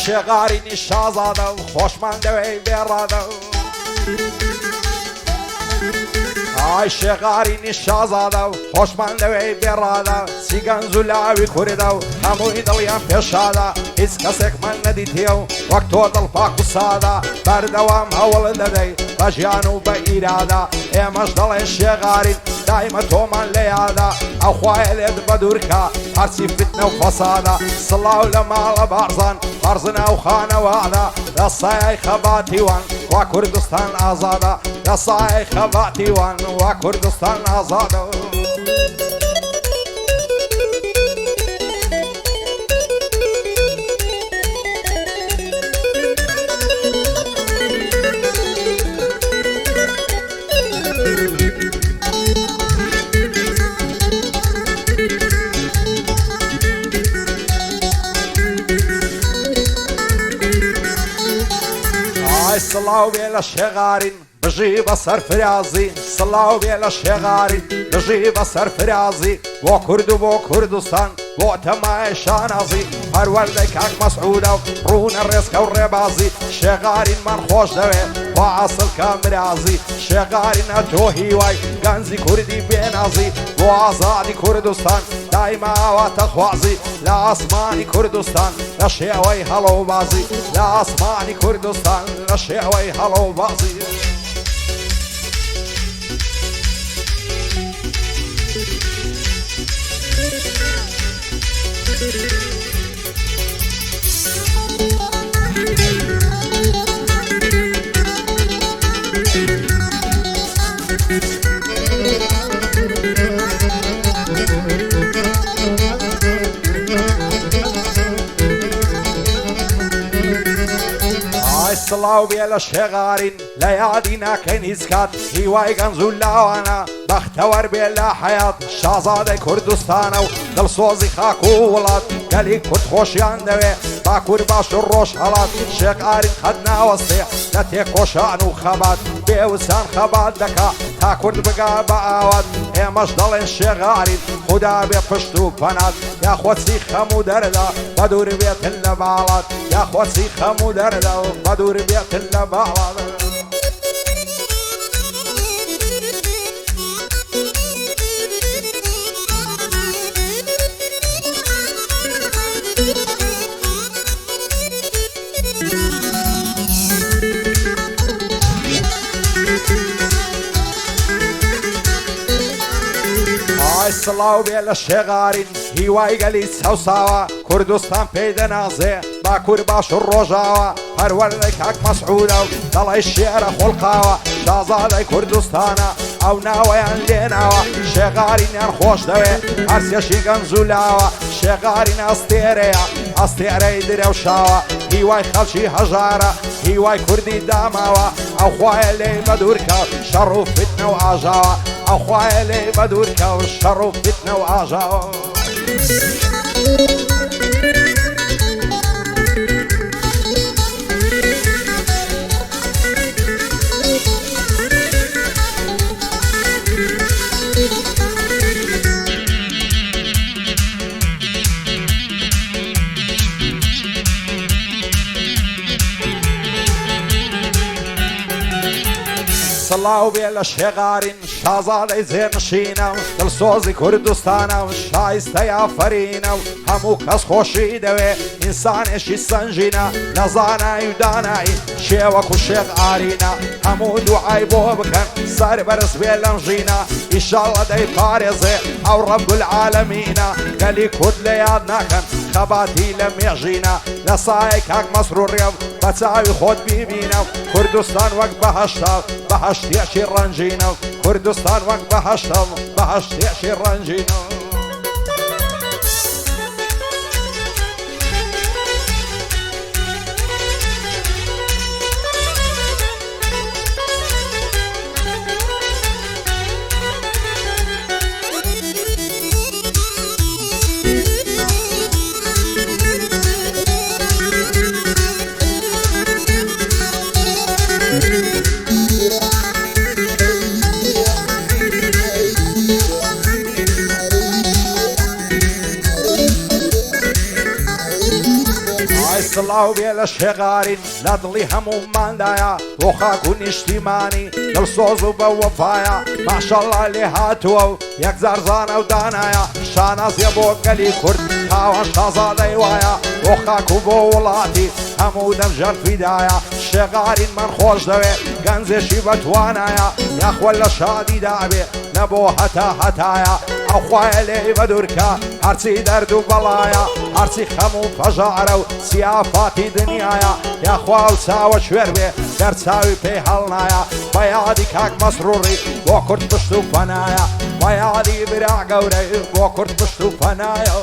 شێغارینی شازادە و خۆشمان دەوێ بێڕادە ئای شێغارینی شازادە و خۆشمان لەوێ بێڕادە سیگەنج و لاوی کوردە و هەمووی دڵیان پێشادە هیچ کەسێکمان نەدیتێ و وەک تۆ دڵپاک و سادە بەردەوام هەوڵ دەدەی بە ژیان و بە ئیرادا ئێمەش دەڵێن شێغارین دایمە تۆمان لە یادا ئەو خوایە لێت بە دوورکە هەرچی فتنە و فەسادە سڵاو لە ماڵە بارزان بارزنە و خانەوادە لە سایەی خەباتیوان وا کوردستان ئازادە لە سایەی خەباتیوان وا کوردستان ئازادە سڵاو بێ لە شێغارین بژی بە سەرفرازی سڵاو بێ لە شێغارین بژی بە سەرفرازی بۆ کورد و بۆ کوردستان بۆ تەمای شانازی هەروەردەی کاک مەسعودە و ڕوونە ڕێزکە و ڕێبازی شێغارینمان خۆش دەوێ بۆ ئاسڵ کامرازی شێغارینە تۆ هیوای گەنجی کوردی بێنازی بۆ ئازادی کوردستان دایما ئاواتە خوازی لە ئاسمانی کوردستان لە شێوەی هەڵەوبازی لە ئاسمانی کوردستان لە شێوەی هەڵەوبازی سڵاو بێ لە شێغارین لە یادی ناکەین هیچ کات هیوای گەنج و لاوانە بەختەوەر بێ لە حەیات شازادەی کوردستانە و دڵسۆزی خاک و وڵات گەلی کورد خۆشیان دەوێ باکوور باش و ڕۆژ هەڵات شێغارین قەت ناوەستێ لە تێکۆشان و خەبات بێوسان خەبات دەکا تا کورد بگا بە ئاوات ئێمەش دەڵێن شێغارین خودا بێ پشت و پەنات یاخۆچی خەم و دەردا بە دوور بێتن لە باڵات یاخۆچی خەم و دەردا و بە دوور بێتن لە باڵات سڵاو بێ لە شێغارین هیوای گەلی چەوساوە کوردستان پێی دەنازێ باکوور باش و ڕۆژاوە هەروەردەی کاک مەسعودە و دەڵی شێرە خۆڵقاوە شازادەی کوردستانە ئەو ناوەیان لێناوە شێغارینیان خۆش دەوێ هەرسێشی گەنج و لاوە شێغارین ئەستێرەیە ئەستێرەی درێوشاوە هیوای خەڵکی هەژارە هیوای کوردی داماوە ئەو خوایە لێ بە دوورکە شەڕ و فتنە و ئاژاوە ئەو خوایە لێ بە دوورکە و شەڕ و فتنە و ئاژاوە سڵاو بێ لە شێغارین شازادەی زێنشینە و دڵسۆزی کوردستانە و شایستەی ئافرینە و هەموو کەس خۆشی دەوێ ئینسانێکی سەنجینە نەزانایی و دانایی شێوەک و شێغارینە هەموو دوعای بۆ بکەن سەر بەرز بێ لەم ژینە ئیشاڵڵە دەی پارێزێ ئەو ڕەب العالەمینە گەلی کورد لە یاد ناکەن خەباتی لە مێژینە لە سایەی کاک مەسروڕێ بە چاوی خۆت بیبینە و کوردستان وەک بەهەشتە بەهەشتێکی ڕەنجینە و کوردستان وەک بەهەشتە بەهەشتێکی ڕەنجینە سڵاو بێ لە شێغارین لە دڵی هەموماندایە بۆ خاک و نیشتیمانی دڵسۆز و بە وەفایە ماشەڵڵا لێ هاتووە و یەک زارزانە و دانایە شانازیە بۆ گەلی کورد تاوان شازادەی وایە بۆ خاک و بۆ وڵاتی هەموو دەمژەر فیدایە شێغارین من خۆش دەوێ گەنجێشی بەتوانایە یاخوە لە شادی دابێ نەبۆ هەتا هەتایە ئەو خوایە لێی بەدورکە هەرچی دەرد و بەڵایە هەرچی خەم و پەژارە و سیافاتی دنیایە یاخوا و چاوە شوێر بێ دەرچاوی پێی هەڵنایە بە یادی کاک مەسروڕی بۆ کورد پشت و پەنایە بە یادی برا گەورەی بۆ کورد پشت و پەنایە